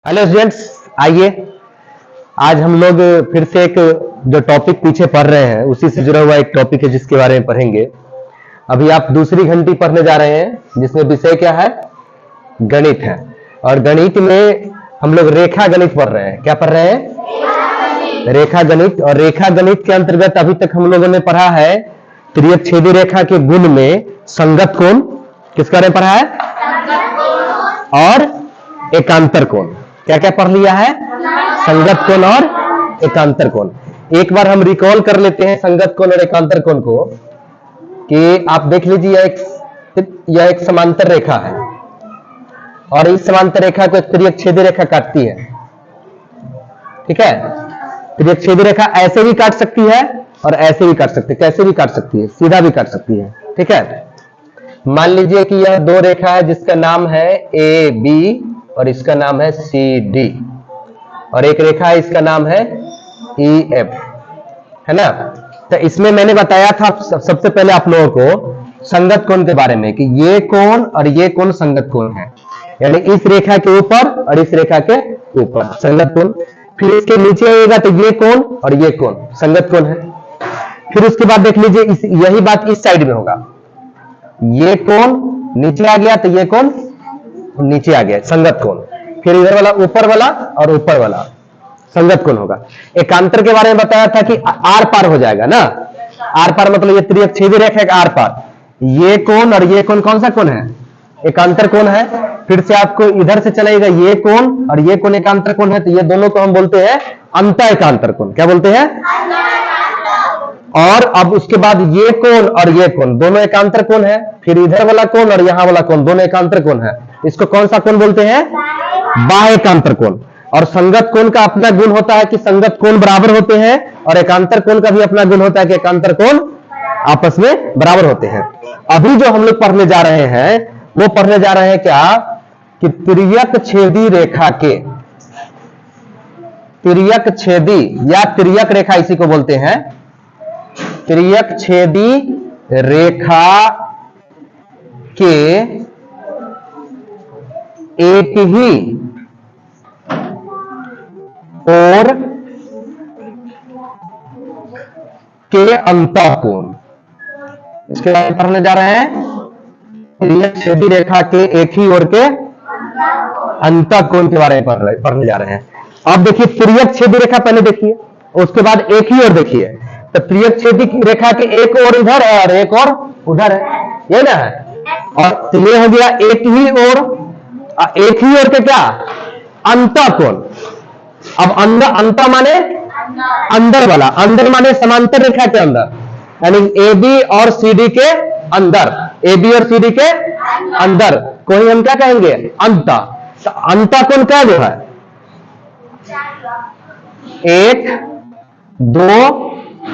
Hello students, आइए आज हम लोग फिर से एक जो टॉपिक पीछे पढ़ रहे हैं उसी से जुड़ा हुआ एक टॉपिक है जिसके बारे में पढ़ेंगे। अभी आप दूसरी घंटी पढ़ने जा रहे हैं जिसमें विषय क्या है? गणित है। और गणित में हम लोग रेखा गणित पढ़ रहे हैं। क्या पढ़ रहे हैं? रेखा गणित। और रेखा गणित के अंतर्गत अभी तक हम लोगों ने पढ़ा है तिर्यक छेदी रेखा के गुण में संगत कोण, किसके बारे में पढ़ा है? और एकांतर कोण। क्या क्या पढ़ लिया है? संगत कोण और एकांतर कोण। एक बार हम रिकॉल कर लेते हैं संगत कोण और एकांतर कोण को कि आप देख लीजिए यह एक समांतर रेखा है और इस समांतर रेखा को एक तिर्यक छेदी रेखा काटती है। ठीक है, तिर्यक छेदी रेखा ऐसे भी काट सकती है और ऐसे भी काट सकती है। कैसे भी काट सकती है? सीधा भी काट सकती है। ठीक है, मान लीजिए कि यह दो रेखा है जिसका नाम है ए बी और इसका नाम है सी डी, और एक रेखा है इसका नाम है ई एफ, है ना। तो इसमें मैंने बताया था सबसे पहले आप लोगों को संगत कोण के बारे में कि ये कोण और ये कोण संगत कोण है, यानी इस रेखा के ऊपर और इस रेखा के ऊपर संगत कोण। फिर इसके नीचे आएगा तो ये कोण और ये कोण संगत कोण है। फिर उसके बाद देख लीजिए यही बात इस साइड में होगा, ये कोण नीचे आ गया तो ये कोण नीचे आ गया, संगत कोण। फिर इधर वाला ऊपर वाला और ऊपर वाला संगत कोण होगा। एकांतर के बारे में बताया था कि आर पार हो जाएगा ना। आर पार मतलब ये तिर्यक छेदी रेखा के आर पार ये कोण और ये कोण कौन सा कोण है? एकांतर कोण है। फिर से आपको इधर से चलेगा ये कोण और ये कोण एकांतर कोण है, तो ये दोनों को हम बोलते हैं अंत एकांतर कोण। क्या बोलते हैं? और अब उसके बाद ये कोण और ये कोण दोनों एकांतर कोण है। फिर इधर वाला कोण और यहां वाला कोण दोनों एकांतर कोण है। इसको कौन सा कोण बोलते हैं? बाह्य एकांतर कोण। और संगत कोण का अपना गुण होता है कि संगत कोण बराबर होते हैं, और एकांतर कोण का भी अपना गुण होता है कि एकांतर कोण आपस में बराबर होते हैं। अभी जो हम लोग पढ़ने जा रहे हैं वो पढ़ने जा रहे हैं क्या कि तिर्यक छेदी रेखा के, तिर्यक छेदी या तिर्यक रेखा इसी को बोलते हैं, तिर्यक छेदी रेखा के एक ही ओर के अंतःकोण, इसके बारे में पढ़ने जा रहे हैं। तिर्यक छेदी रेखा के एक ही ओर के अंतःकोण के बारे में पढ़ने जा रहे हैं। अब देखिए तिर्यक छेदी रेखा पहले देखिए, उसके बाद एक ही ओर देखिए। तो तिर्यक छेदी रेखा के एक ओर इधर है और एक और उधर है, ये ना है। और ये हो गया एक ही ओर, एक ही ओर के क्या? अंतःकोण। अब अंत माने अंदर वाला, अंदर माने समांतर रेखा के अंदर, यानी ए बी और सी डी के अंदर, ए बी और सी डी के अंदर को ही हम क्या कहेंगे? अंत। तो अंतःकोण क्या जो है? 1 2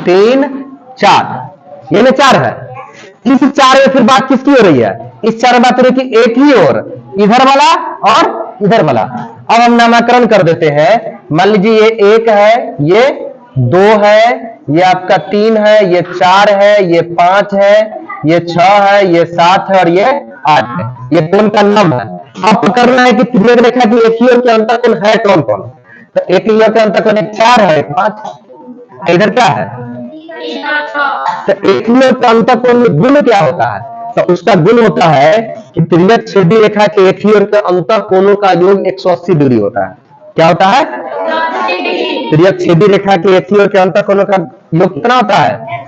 3 4, ये 4 है। इस 4 में फिर बात किसकी हो रही है? इस 4 में बात हो रही है कि एक ही ओर, इधर वाला और इधर वाला। अब हम नामकरण कर देते हैं। मान लीजिए ये 1 है, ये 2 है, ये आपका 3 है, ये 4 है, ये 5 है, ये 6 है, ये 7 है और ये 8 है। ये कोण का नाम है। अब पकड़ना है कि तिर्यक रेखा की एक ही ओर के अंतःकोण है कौन कौन। तो एक ही ओर के अंतःकोण 4 है, 5, इधर क्या है? तो एक ही ओर के अंतःकोण में गुण क्या होता है? तो उसका गुण होता है कि तिर्यक छेदी रेखा के एक ही ओर के अंतःकोणों का योग 180 डिग्री होता है। क्या होता है? तिर्यक छेदी रेखा के एक ही ओर के अंतःकोणों का योग कितना होता है?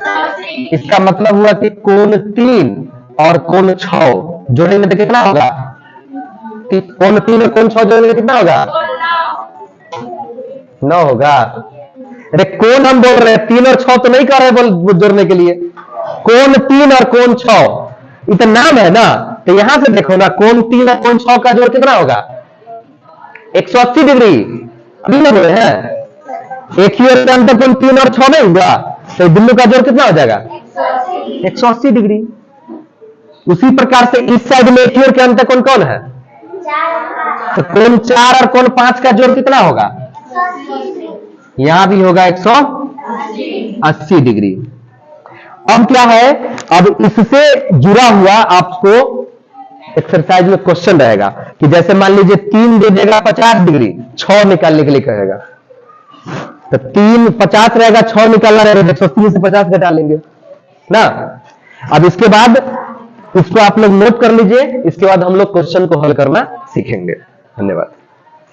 इसका मतलब हुआ कि कोण 3 और कोण 6 जोड़ेंगे तो कितना होगा? कोण 3 और कोण 6 जोड़ेंगे कितना होगा? 9 होगा। अरे कोण हम बोल रहे हैं, 3 और 6 तो नहीं कर रहे जोड़ने के लिए। कोण 3 और कोण 6 इतना नाम है ना, तो यहां से देखो ना, कोण 3 और कोण 6 का जोड़ कितना होगा? 180 डिग्री। अभी ना बोले हैं एक ही ओर के अंतःकोण 3 और 6 नहीं हुआ, तो दोनों का जोड़ कितना हो जाएगा? 180 डिग्री। उसी प्रकार से इस साइड में एक ही ओर के अंतःकोण कौन है? तो कोण 4 और कोण 5 का जोड़ कितना होगा? यहां भी होगा 180 डिग्री। अब क्या है? अब इससे जुड़ा हुआ आपको एक्सरसाइज में क्वेश्चन रहेगा कि जैसे मान लीजिए 3 दे देगा 50 डिग्री, 6 निकालने के लिए कहेगा, तो 3 50 रहेगा, 6 निकालना रहेगा, 130 से 50 घटा लेंगे ना। अब इसके बाद इसको आप लोग नोट कर लीजिए, इसके बाद हम लोग क्वेश्चन को हल करना सीखेंगे। धन्यवाद।